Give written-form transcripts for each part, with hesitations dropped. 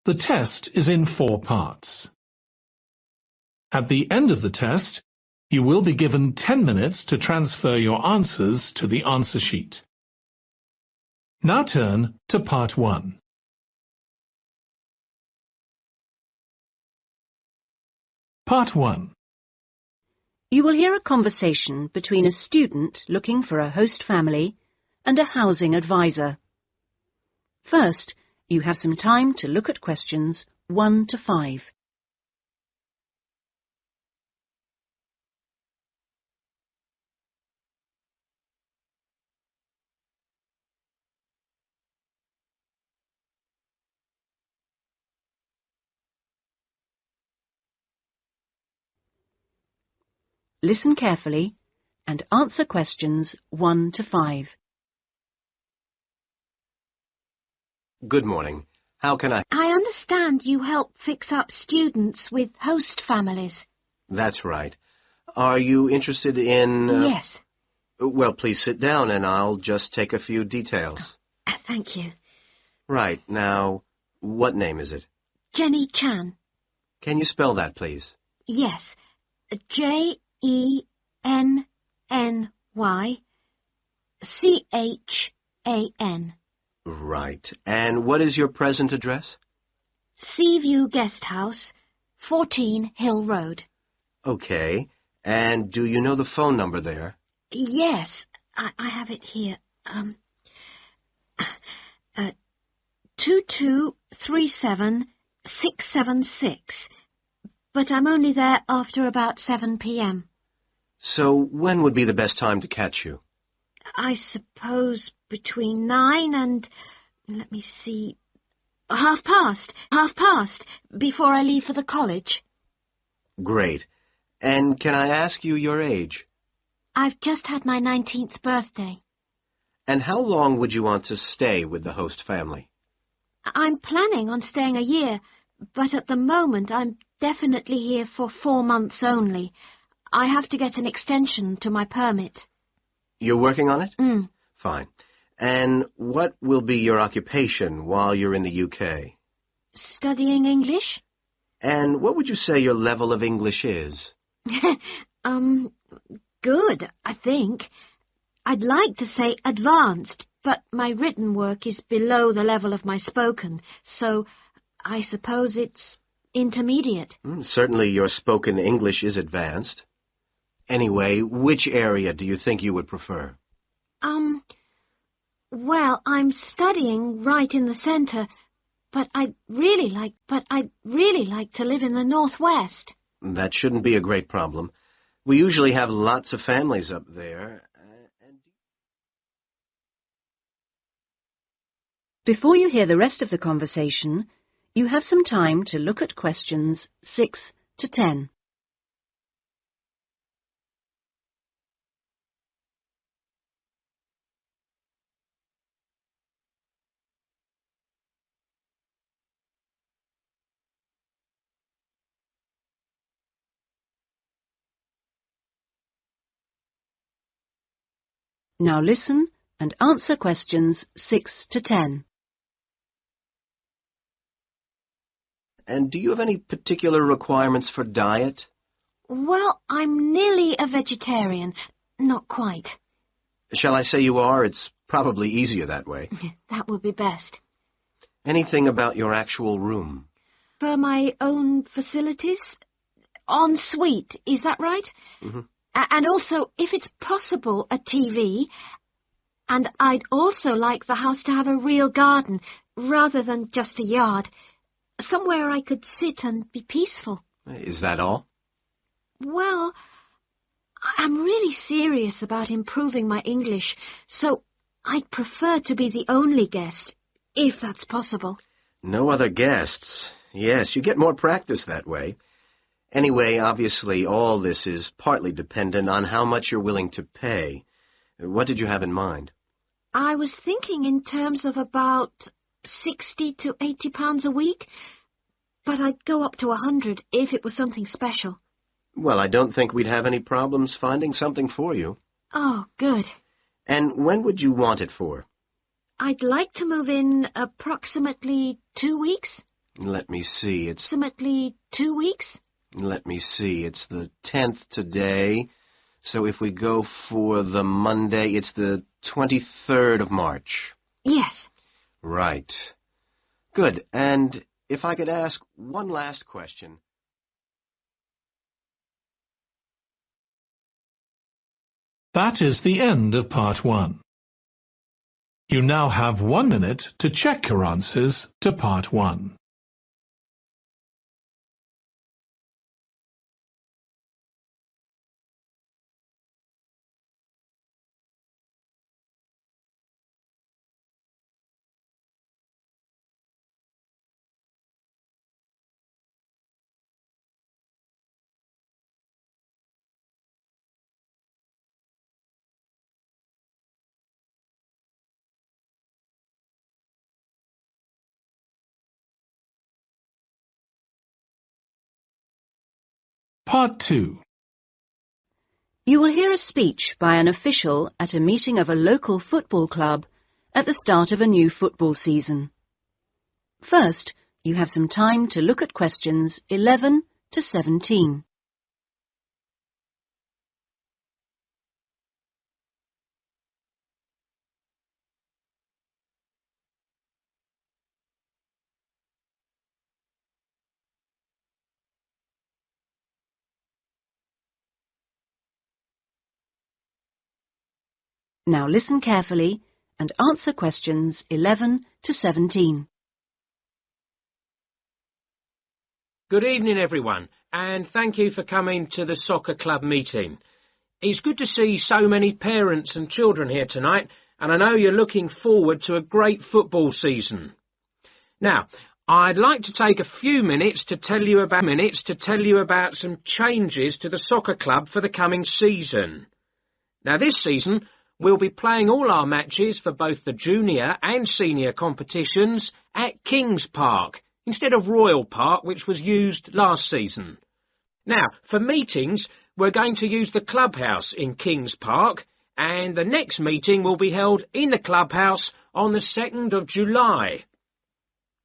The test is in 4 parts. At the end of the test, you will be given 10 minutes to transfer your answers to the answer sheet. Now turn to Part 1. Part 1. You will hear a conversation between a student looking for a host family and a housing advisor. First, you have some time to look at questions 1 to 5. Listen carefully and answer questions 1 to 5. Good morning. How can I... I understand you help fix up students with host families. That's right. Are you interested in... Yes. Well, please sit down and I'll just take a few details. Thank you. Right. Now, what name is it? Jenny Chan. Can you spell that, please? Yes. JENNYCHAN. Right. And what is your present address? Seaview Guest House, 14 Hill Road. Okay. And do you know the phone number there? Yes, I have it here. 2237676. But I'm only there after about 7 p.m. So when would be the best time to catch you? I suppose between 9 and, let me see, half past, before I leave for the college. Great. And can I ask you your age? I've just had my 19th birthday. And how long would you want to stay with the host family? I'm planning on staying a year, but at the moment I'm definitely here for 4 months only. I have to get an extension to my permit. You're working on it? Mm. Fine. And what will be your occupation while you're in the UK? Studying English? And what would you say your level of English is? Good, I think. I'd like to say advanced, but my written work is below the level of my spoken, so I suppose it's intermediate. Certainly your spoken English is advanced. Anyway, which area do you think you would prefer? Well, I'm studying right in the centre, but I'd really like to live in the northwest. That shouldn't be a great problem. We usually have lots of families up there. Before you hear the rest of the conversation, you have some time to look at questions 6 to 10. Now listen and answer questions 6 to 10. And do you have any particular requirements for diet? Well, I'm nearly a vegetarian. Not quite. Shall I say you are? It's probably easier that way. That would be best. Anything about your actual room? For my own facilities? En suite, is that right? Mm-hmm. And also, if it's possible, a TV. And I'd also like the house to have a real garden, rather than just a yard. Somewhere I could sit and be peaceful. Is that all? Well, I'm really serious about improving my English, so I'd prefer to be the only guest, if that's possible. No other guests. Yes, you get more practice that way. Anyway, obviously, all this is partly dependent on how much you're willing to pay. What did you have in mind? I was thinking in terms of about 60 to 80 pounds a week, but I'd go up to 100 if it was something special. Well, I don't think we'd have any problems finding something for you. Oh, good. And when would you want it for? I'd like to move in approximately 2 weeks. Let me see, it's... Approximately 2 weeks? Let me see, it's the 10th today. So if we go for the Monday, it's the 23rd of March. Yes. Right. Good. And if I could ask one last question. That is the end of part 1. You now have 1 minute to check your answers to part 1. Part 2. You will hear a speech by an official at a meeting of a local football club at the start of a new football season. First, you have some time to look at questions 11 to 17. Now listen carefully and answer questions 11 to 17. Good evening, everyone, and thank you for coming to the soccer club meeting. It's good to see so many parents and children here tonight, and I know you're looking forward to a great football season. Now, I'd like to take a few minutes to tell you about some changes to the soccer club for the coming season. Now, this season, we'll be playing all our matches for both the junior and senior competitions at Kings Park, instead of Royal Park, which was used last season. Now, for meetings, we're going to use the clubhouse in Kings Park, and the next meeting will be held in the clubhouse on the 2nd of July.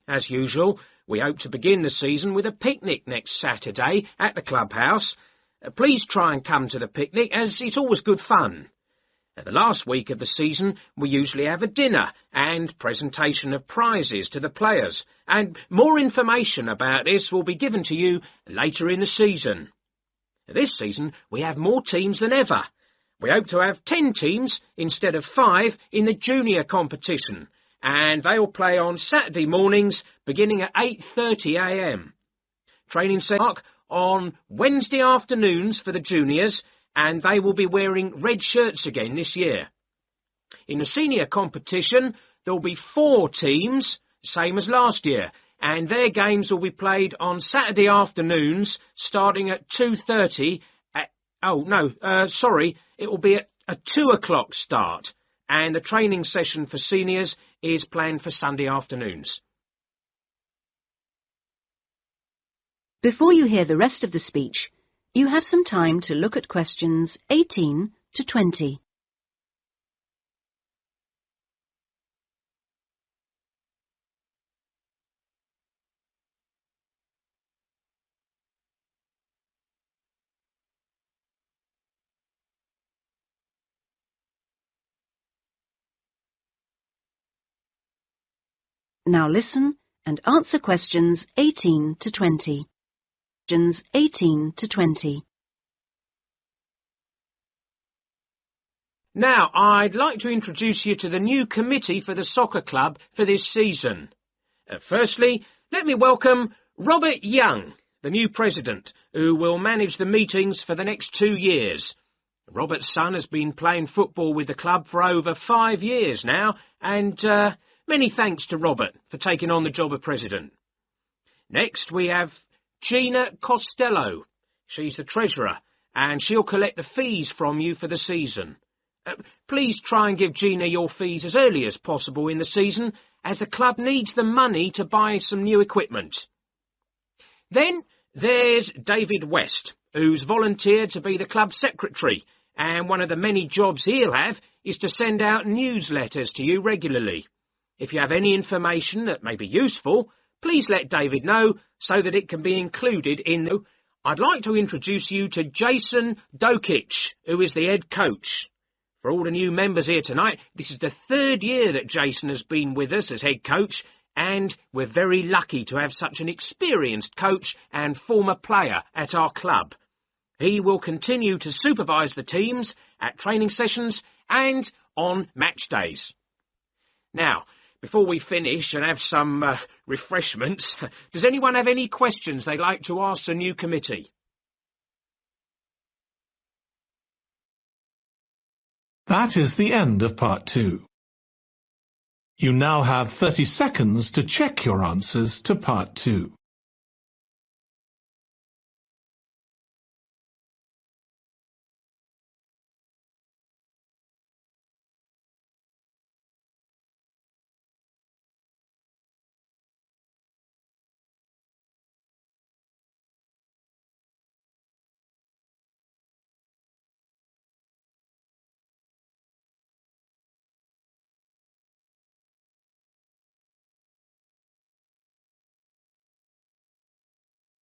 As usual, we hope to begin the season with a picnic next Saturday at the clubhouse. Please try and come to the picnic, as it's always good fun. The last week of the season, we usually have a dinner and presentation of prizes to the players, and more information about this will be given to you later in the season. This season, we have more teams than ever. We hope to have 10 teams instead of 5 in the junior competition, and they will play on Saturday mornings beginning at 8:30 a.m. Training sessions on Wednesday afternoons for the juniors, and they will be wearing red shirts again this year. In the senior competition, there will be 4 teams, same as last year, and their games will be played on Saturday afternoons, starting at 2:30. It will be at a 2 o'clock start, and the training session for seniors is planned for Sunday afternoons. Before you hear the rest of the speech, you have some time to look at questions 18 to 20. Now listen and answer questions 18 to 20. Questions 18 to 20. Now, I'd like to introduce you to the new committee for the soccer club for this season. Firstly, let me welcome Robert Young, the new president, who will manage the meetings for the next 2 years. Robert's son has been playing football with the club for over 5 years now, and many thanks to Robert for taking on the job of president. Next, we have Gina Costello. She's the treasurer, and she'll collect the fees from you for the season. Please try and give Gina your fees as early as possible in the season, as the club needs the money to buy some new equipment. Then there's David West, who's volunteered to be the club secretary, and one of the many jobs he'll have is to send out newsletters to you regularly. If you have any information that may be useful, please let David know so that it can be included in the... I'd like to introduce you to Jason Dokic, who is the head coach. For all the new members here tonight, this is the 3rd year that Jason has been with us as head coach, and we're very lucky to have such an experienced coach and former player at our club. He will continue to supervise the teams at training sessions and on match days. Now, before we finish and have some refreshments, does anyone have any questions they'd like to ask the new committee? That is the end of part 2. You now have 30 seconds to check your answers to part 2.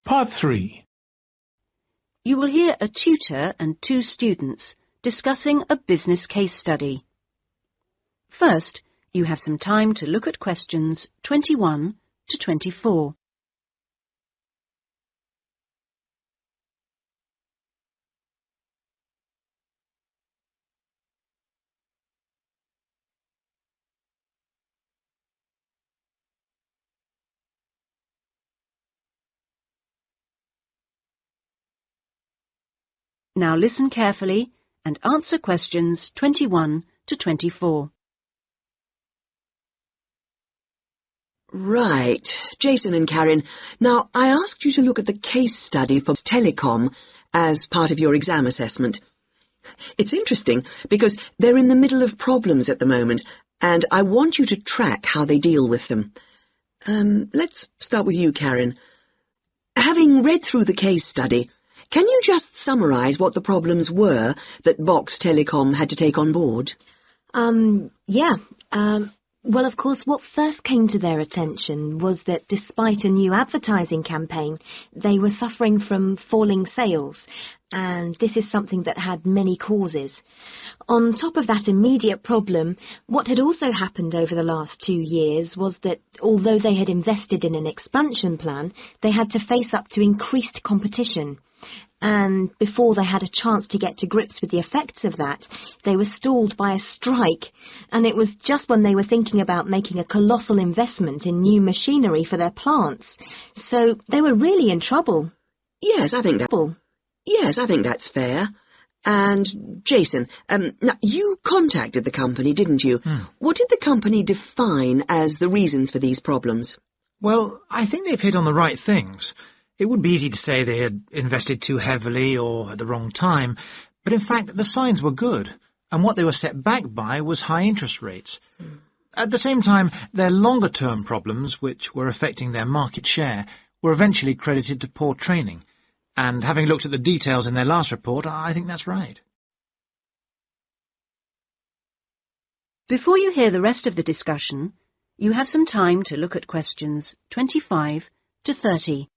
Part 3. You will hear a tutor and 2 students discussing a business case study. First, you have some time to look at questions 21 to 24. Now listen carefully and answer questions 21 to 24. Right, Jason and Karen. Now, I asked you to look at the case study for Telecom as part of your exam assessment. It's interesting because they're in the middle of problems at the moment, and I want you to track how they deal with them. Let's start with you, Karen. Having read through the case study, can you just summarise what the problems were that Box Telecom had to take on board? Yeah. Well, of course, what first came to their attention was that despite a new advertising campaign, they were suffering from falling sales, and this is something that had many causes. On top of that immediate problem, what had also happened over the last 2 years was that although they had invested in an expansion plan, they had to face up to increased competition. And before they had a chance to get to grips with the effects of that, they were stalled by a strike, and it was just when they were thinking about making a colossal investment in new machinery for their plants. So they were really in trouble. Yes, I think that's fair. And, Jason, now, you contacted the company, didn't you? What did the company define as the reasons for these problems? Well, I think they've hit on the right things. It would be easy to say they had invested too heavily or at the wrong time, but in fact the signs were good, and what they were set back by was high interest rates. At the same time, their longer-term problems, which were affecting their market share, were eventually credited to poor training, and having looked at the details in their last report, I think that's right. Before you hear the rest of the discussion, you have some time to look at questions 25 to 30.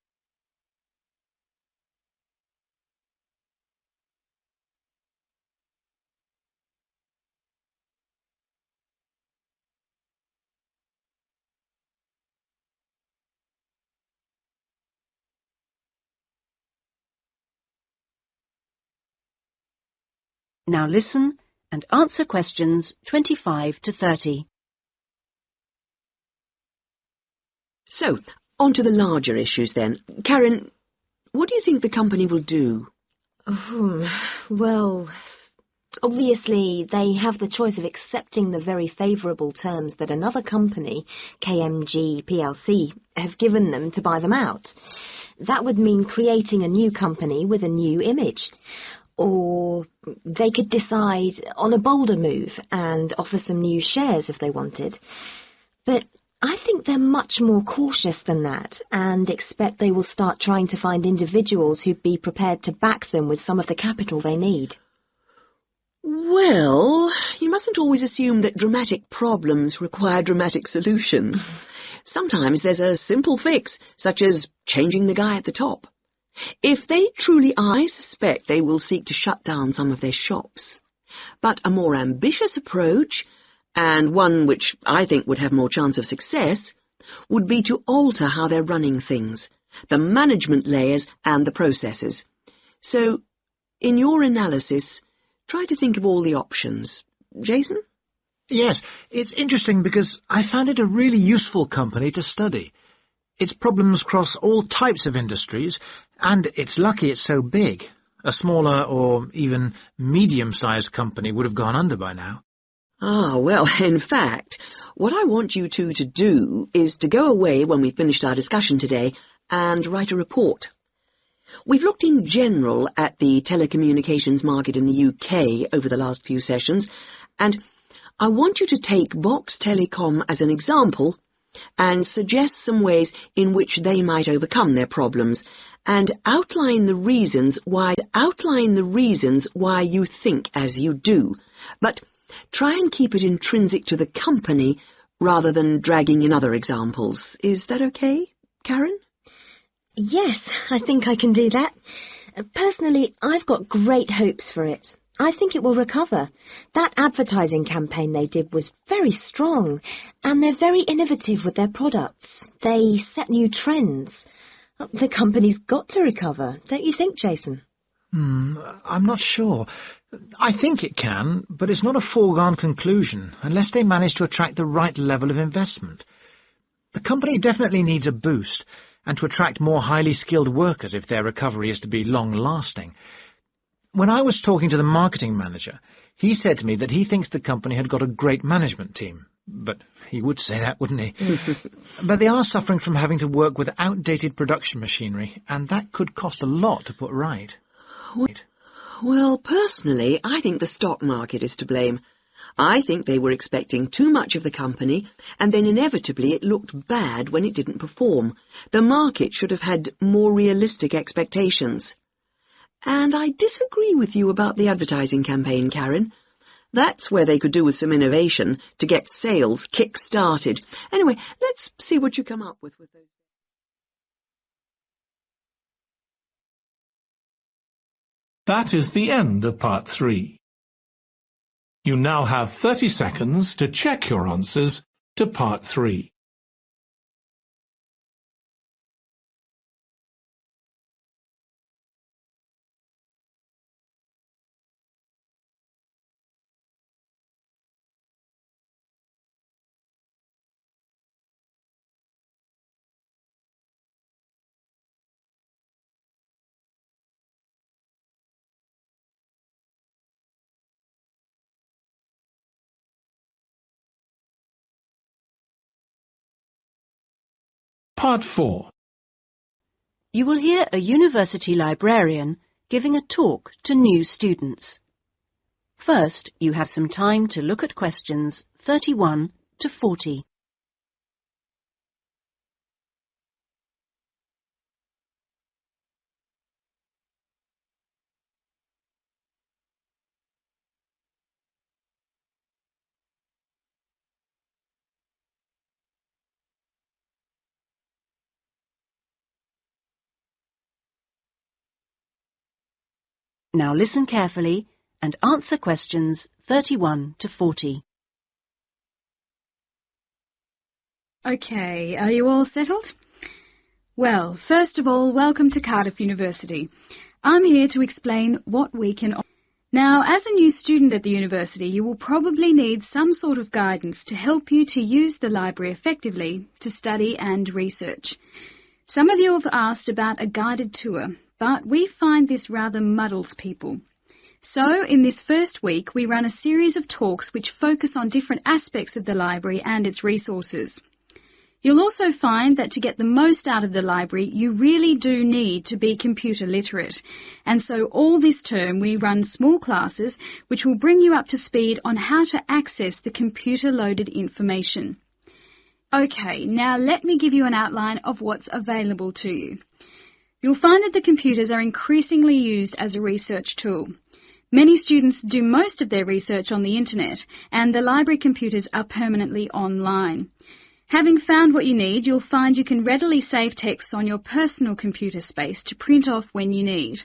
Now listen and answer questions 25 to 30. So, on to the larger issues then. Karen, what do you think the company will do? Well, obviously they have the choice of accepting the very favourable terms that another company, KMG plc, have given them to buy them out. That would mean creating a new company with a new image. Or they could decide on a bolder move and offer some new shares if they wanted. But I think they're much more cautious than that and expect they will start trying to find individuals who'd be prepared to back them with some of the capital they need. Well, you mustn't always assume that dramatic problems require dramatic solutions. Sometimes there's a simple fix, such as changing the guy at the top. If they truly are, I suspect they will seek to shut down some of their shops. But a more ambitious approach, and one which I think would have more chance of success, would be to alter how they're running things, the management layers and the processes. So, in your analysis, try to think of all the options. Jason? Yes, it's interesting because I found it a really useful company to study. Its problems cross all types of industries, and it's lucky it's so big. A smaller or even medium-sized company would have gone under by now. Ah, well, in fact, what I want you two to do is to go away when we've finished our discussion today and write a report. We've looked in general at the telecommunications market in the UK over the last few sessions, and I want you to take Vox Telecom as an example and suggest some ways in which they might overcome their problems, and outline the reasons why you think as you do. But try and keep it intrinsic to the company rather than dragging in other examples. Is that okay, Karen? Yes, I think I can do that. Personally, I've got great hopes for it. I think it will recover. That advertising campaign they did was very strong, and they're very innovative with their products. They set new trends. The company's got to recover, don't you think, Jason? I'm not sure. I think it can, but it's not a foregone conclusion unless they manage to attract the right level of investment. The company definitely needs a boost, and to attract more highly skilled workers if their recovery is to be long-lasting. When I was talking to the marketing manager, he said to me that he thinks the company had got a great management team. But he would say that, wouldn't he? But they are suffering from having to work with outdated production machinery, and that could cost a lot to put right. Well, personally, I think the stock market is to blame. I think they were expecting too much of the company, and then inevitably it looked bad when it didn't perform. The market should have had more realistic expectations. And I disagree with you about the advertising campaign, Karen. That's where they could do with some innovation to get sales kick-started. Anyway, let's see what you come up with those. That is the end of part 3. You now have 30 seconds to check your answers to part 3. Part 4. You will hear a university librarian giving a talk to new students. First, you have some time to look at questions 31 to 40. Now listen carefully and answer questions 31 to 40. Okay, are you all settled? Well, first of all, welcome to Cardiff University. I'm here to explain what we can offer. Now, as a new student at the university, you will probably need some sort of guidance to help you to use the library effectively to study and research. Some of you have asked about a guided tour, but we find this rather muddles people. So, in this first week, we run a series of talks which focus on different aspects of the library and its resources. You'll also find that to get the most out of the library, you really do need to be computer literate. And so all this term we run small classes which will bring you up to speed on how to access the computer-loaded information. Okay, now let me give you an outline of what's available to you. You'll find that the computers are increasingly used as a research tool. Many students do most of their research on the internet, and the library computers are permanently online. Having found what you need, you'll find you can readily save texts on your personal computer space to print off when you need.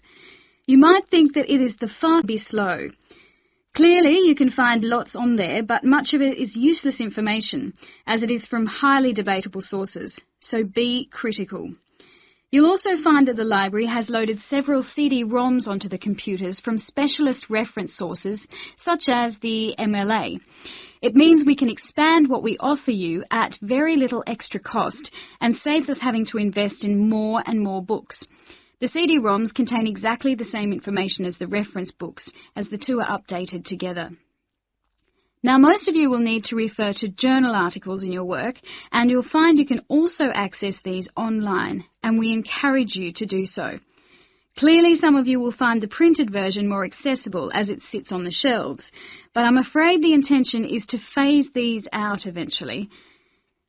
You might think that it is the fast be slow. Clearly, you can find lots on there, but much of it is useless information, as it is from highly debatable sources, so be critical. You'll also find that the library has loaded several CD-ROMs onto the computers from specialist reference sources, such as the MLA. It means we can expand what we offer you at very little extra cost and saves us having to invest in more and more books. The CD-ROMs contain exactly the same information as the reference books, as the two are updated together. Now, most of you will need to refer to journal articles in your work, and you'll find you can also access these online, and we encourage you to do so. Clearly, some of you will find the printed version more accessible as it sits on the shelves, but I'm afraid the intention is to phase these out eventually.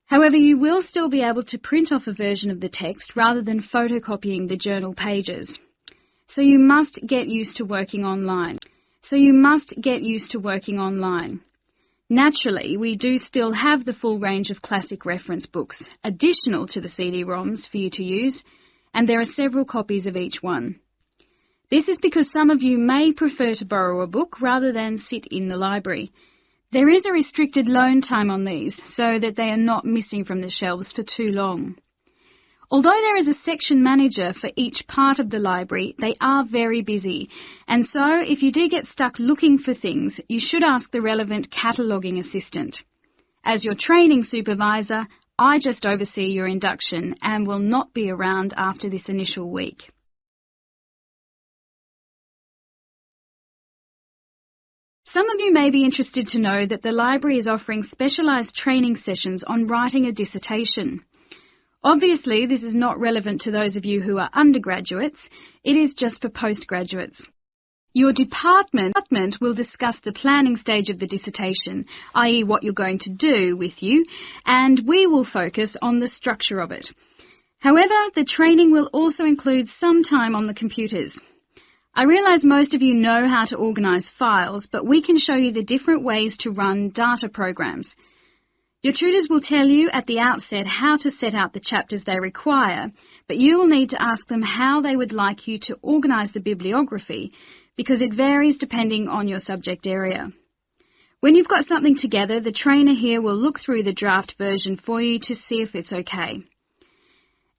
However, you will still be able to print off a version of the text rather than photocopying the journal pages. So you must get used to working online. Naturally, we do still have the full range of classic reference books, additional to the CD-ROMs for you to use, and there are several copies of each one. This is because some of you may prefer to borrow a book rather than sit in the library. There is a restricted loan time on these, so that they are not missing from the shelves for too long. Although there is a section manager for each part of the library, they are very busy, and so if you do get stuck looking for things, you should ask the relevant cataloguing assistant. As your training supervisor, I just oversee your induction and will not be around after this initial week. Some of you may be interested to know that the library is offering specialised training sessions on writing a dissertation. Obviously, this is not relevant to those of you who are undergraduates. It is just for postgraduates. Your department will discuss the planning stage of the dissertation, i.e. what you're going to do with you, and we will focus on the structure of it. However, the training will also include some time on the computers. I realise most of you know how to organise files, but we can show you the different ways to run data programs. Your tutors will tell you at the outset how to set out the chapters they require, but you will need to ask them how they would like you to organise the bibliography, because it varies depending on your subject area. When you've got something together, the trainer here will look through the draft version for you to see if it's okay.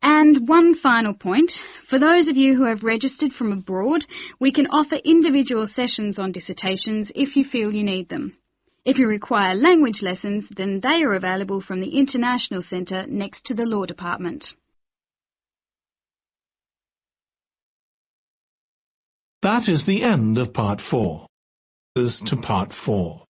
And one final point, for those of you who have registered from abroad, we can offer individual sessions on dissertations if you feel you need them. If you require language lessons, then they are available from the International Centre next to the Law Department. That is the end of Part 4. To Part 4.